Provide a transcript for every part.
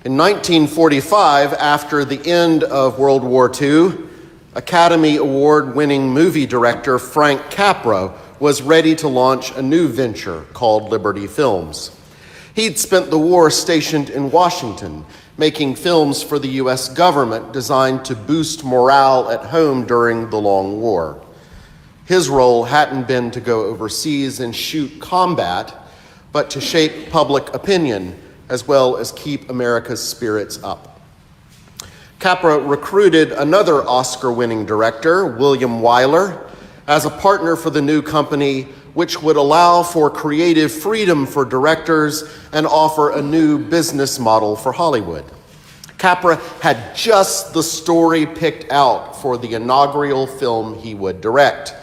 In 1945, after the end of World War II, Academy Award-winning movie director Frank Capra was ready to launch a new venture called Liberty Films. He'd spent the war stationed in Washington, making films for the U.S. government designed to boost morale at home during the long war. His role hadn't been to go overseas and shoot combat, but to shape public opinion, as well as keep America's spirits up. Capra recruited another Oscar-winning director, William Wyler, as a partner for the new company, which would allow for creative freedom for directors and offer a new business model for Hollywood. Capra had just the story picked out for the inaugural film he would direct.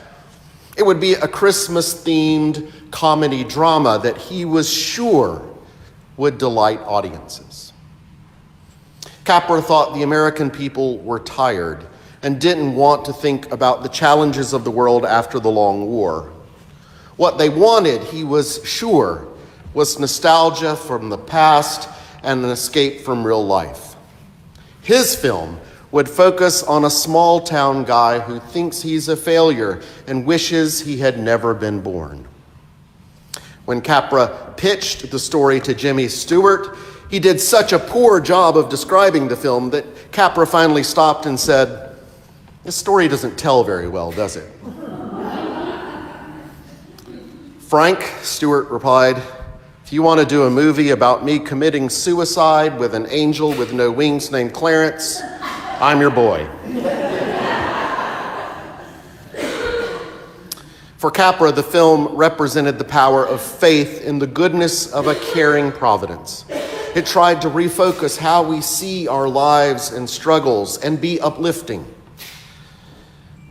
It would be a Christmas-themed comedy drama that he was sure would delight audiences. Capra thought the American people were tired and didn't want to think about the challenges of the world after the long war. What they wanted, he was sure, was nostalgia from the past and an escape from real life. His film would focus on a small-town guy who thinks he's a failure and wishes he had never been born. When Capra pitched the story to Jimmy Stewart, he did such a poor job of describing the film that Capra finally stopped and said, "This story doesn't tell very well, does it?" "Frank," Stewart replied, "if you want to do a movie about me committing suicide with an angel with no wings named Clarence, I'm your boy." For Capra, the film represented the power of faith in the goodness of a caring providence. It tried to refocus how we see our lives and struggles and be uplifting.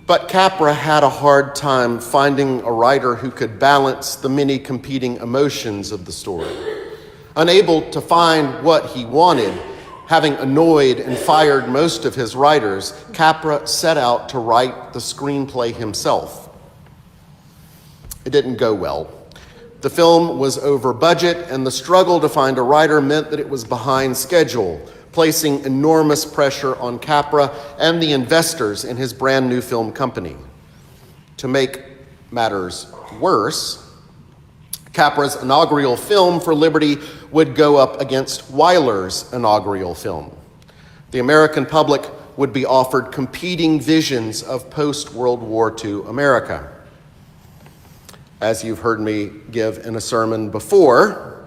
But Capra had a hard time finding a writer who could balance the many competing emotions of the story. Unable to find what he wanted, having annoyed and fired most of his writers, Capra set out to write the screenplay himself. It didn't go well. The film was over budget, and the struggle to find a writer meant that it was behind schedule, placing enormous pressure on Capra and the investors in his brand new film company. To make matters worse, Capra's inaugural film for Liberty would go up against Wyler's inaugural film. The American public would be offered competing visions of post-World War II America. As you've heard me give in a sermon before,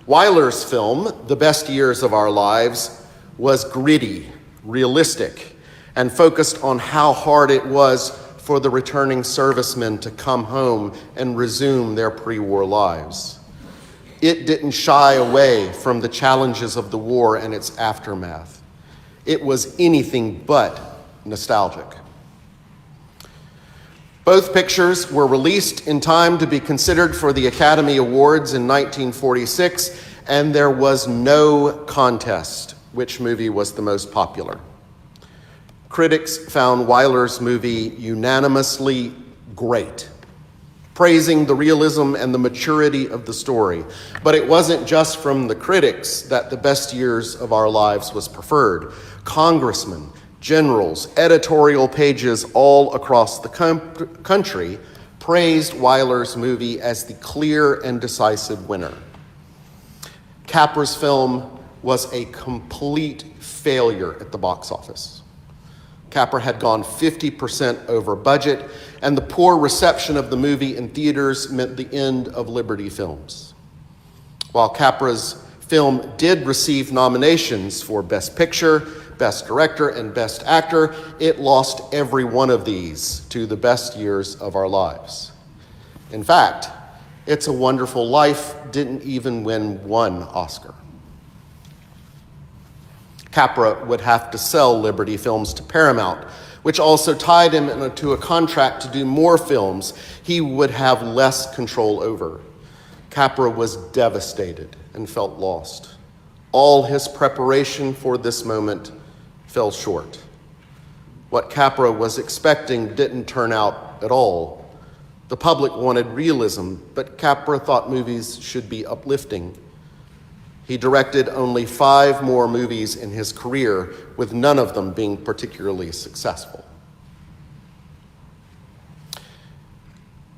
Wyler's film, The Best Years of Our Lives, was gritty, realistic, and focused on how hard it was for the returning servicemen to come home and resume their pre-war lives. It didn't shy away from the challenges of the war and its aftermath. It was anything but nostalgic. Both pictures were released in time to be considered for the Academy Awards in 1946, and there was no contest which movie was the most popular. Critics found Wyler's movie unanimously great, praising the realism and the maturity of the story. But it wasn't just from the critics that The Best Years of Our Lives was preferred. Congressmen, generals, editorial pages all across the country praised Wyler's movie as the clear and decisive winner. Capra's film was a complete failure at the box office. Capra had gone 50% over budget, and the poor reception of the movie in theaters meant the end of Liberty Films. While Capra's film did receive nominations for Best Picture, Best Director, and Best Actor, it lost every one of these to The Best Years of Our Lives. In fact, It's a Wonderful Life didn't even win one Oscar. Capra would have to sell Liberty Films to Paramount, which also tied him into a contract to do more films he would have less control over. Capra was devastated and felt lost. All his preparation for this moment fell short. What Capra was expecting didn't turn out at all. The public wanted realism, but Capra thought movies should be uplifting. He directed only 5 more movies in his career, with none of them being particularly successful.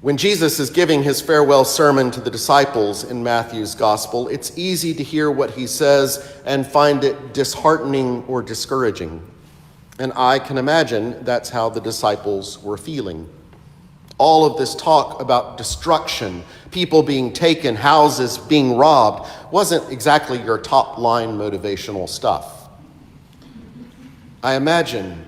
When Jesus is giving his farewell sermon to the disciples in Matthew's gospel, it's easy to hear what he says and find it disheartening or discouraging. And I can imagine that's how the disciples were feeling. All of this talk about destruction, people being taken, houses being robbed, wasn't exactly your top-line motivational stuff. I imagine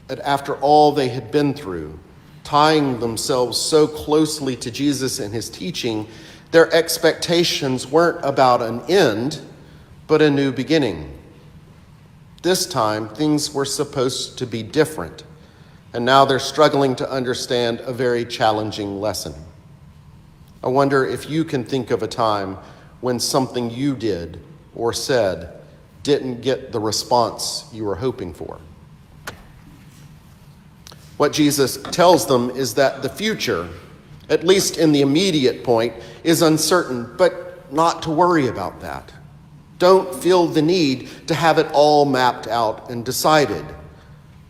that after all they had been through, tying themselves so closely to Jesus and his teaching, their expectations weren't about an end, but a new beginning. This time, things were supposed to be different, and now they're struggling to understand a very challenging lesson. I wonder if you can think of a time when something you did or said didn't get the response you were hoping for. What Jesus tells them is that the future, at least in the immediate point, is uncertain, but not to worry about that. Don't feel the need to have it all mapped out and decided.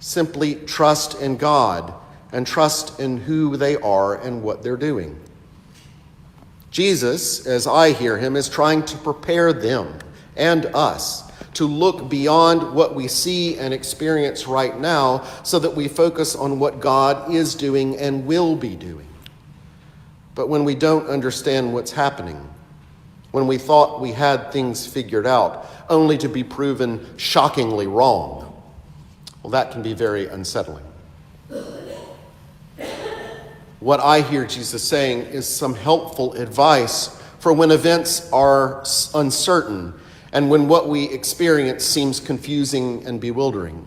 Simply trust in God and trust in who they are and what they're doing. Jesus, as I hear him, is trying to prepare them and us to look beyond what we see and experience right now so that we focus on what God is doing and will be doing. But when we don't understand what's happening, when we thought we had things figured out, only to be proven shockingly wrong, well, that can be very unsettling. What I hear Jesus saying is some helpful advice for when events are uncertain and when what we experience seems confusing and bewildering.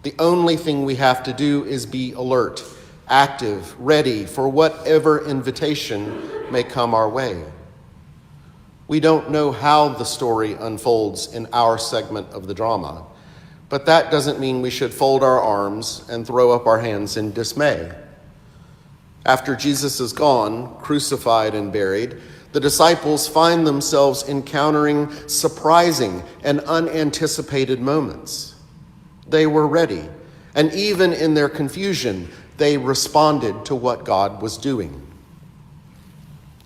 The only thing we have to do is be alert, active, ready for whatever invitation may come our way. We don't know how the story unfolds in our segment of the drama, but that doesn't mean we should fold our arms and throw up our hands in dismay. After Jesus is gone, crucified and buried, the disciples find themselves encountering surprising and unanticipated moments. They were ready, and even in their confusion, they responded to what God was doing.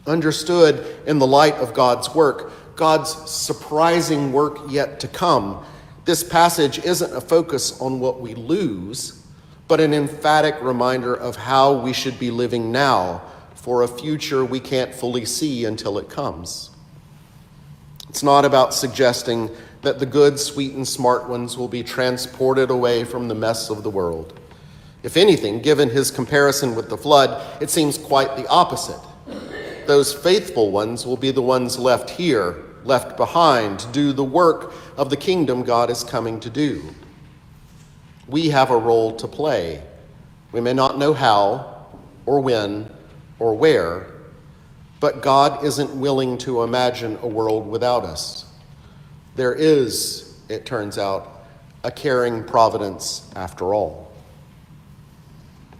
Understood in the light of God's work, God's surprising work yet to come, this passage isn't a focus on what we lose, but an emphatic reminder of how we should be living now for a future we can't fully see until it comes. It's not about suggesting that the good, sweet, and smart ones will be transported away from the mess of the world. If anything, given his comparison with the flood, it seems quite the opposite. Those faithful ones will be the ones left here, left behind, to do the work of the kingdom God is coming to do. We have a role to play. We may not know how, or when, or where, but God isn't willing to imagine a world without us. There is, it turns out, a caring providence after all.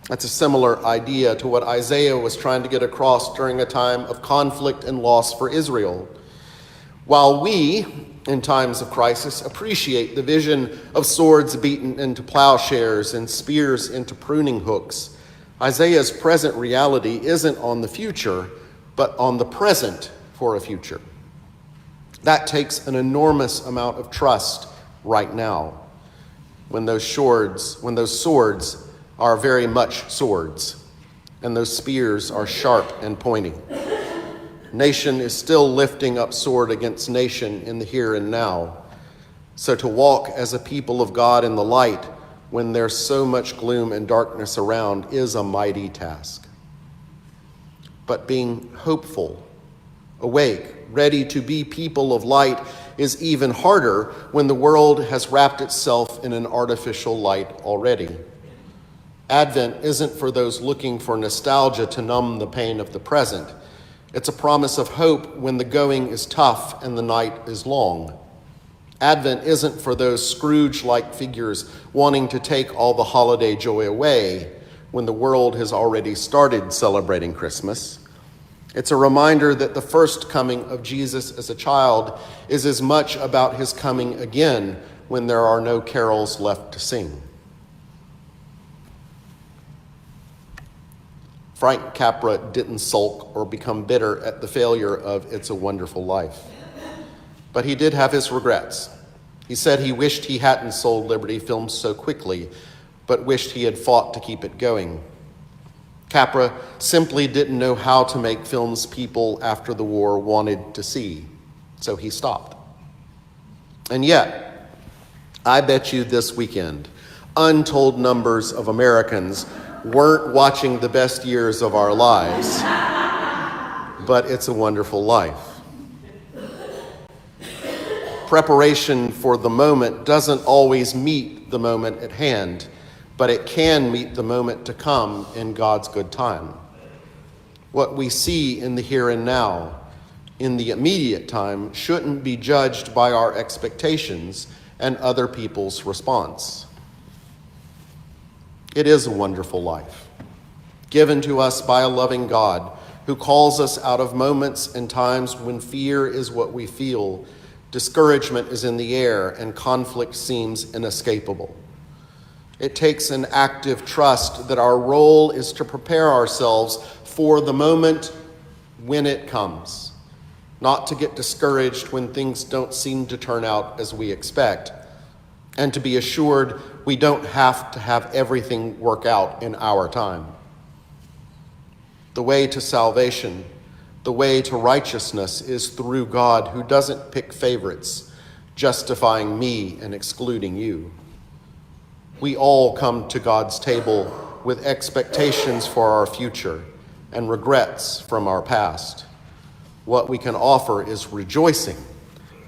That's a similar idea to what Isaiah was trying to get across during a time of conflict and loss for Israel. While we, in times of crisis, appreciate the vision of swords beaten into plowshares and spears into pruning hooks, Isaiah's present reality isn't on the future, but on the present for a future. That takes an enormous amount of trust right now, when those swords are very much swords, and those spears are sharp and pointing. Nation is still lifting up sword against nation in the here and now. So to walk as a people of God in the light when there's so much gloom and darkness around is a mighty task. But being hopeful, awake, ready to be people of light is even harder when the world has wrapped itself in an artificial light already. Advent isn't for those looking for nostalgia to numb the pain of the present. It's a promise of hope when the going is tough and the night is long. Advent isn't for those Scrooge-like figures wanting to take all the holiday joy away when the world has already started celebrating Christmas. It's a reminder that the first coming of Jesus as a child is as much about his coming again when there are no carols left to sing. Frank Capra didn't sulk or become bitter at the failure of It's a Wonderful Life. But he did have his regrets. He said he wished he hadn't sold Liberty Films so quickly, but wished he had fought to keep it going. Capra simply didn't know how to make films people after the war wanted to see, so he stopped. And yet, I bet you this weekend, untold numbers of Americans weren't watching the best years of our lives, but It's a Wonderful Life. Preparation for the moment doesn't always meet the moment at hand, but it can meet the moment to come in God's good time. What we see in the here and now, in the immediate time, shouldn't be judged by our expectations and other people's response. It is a wonderful life, given to us by a loving God who calls us out of moments and times when fear is what we feel, discouragement is in the air, and conflict seems inescapable. It takes an active trust that our role is to prepare ourselves for the moment when it comes, not to get discouraged when things don't seem to turn out as we expect, and to be assured we don't have to have everything work out in our time. The way to salvation, the way to righteousness is through God, who doesn't pick favorites, justifying me and excluding you. We all come to God's table with expectations for our future and regrets from our past. What we can offer is rejoicing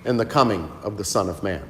in the coming of the Son of Man.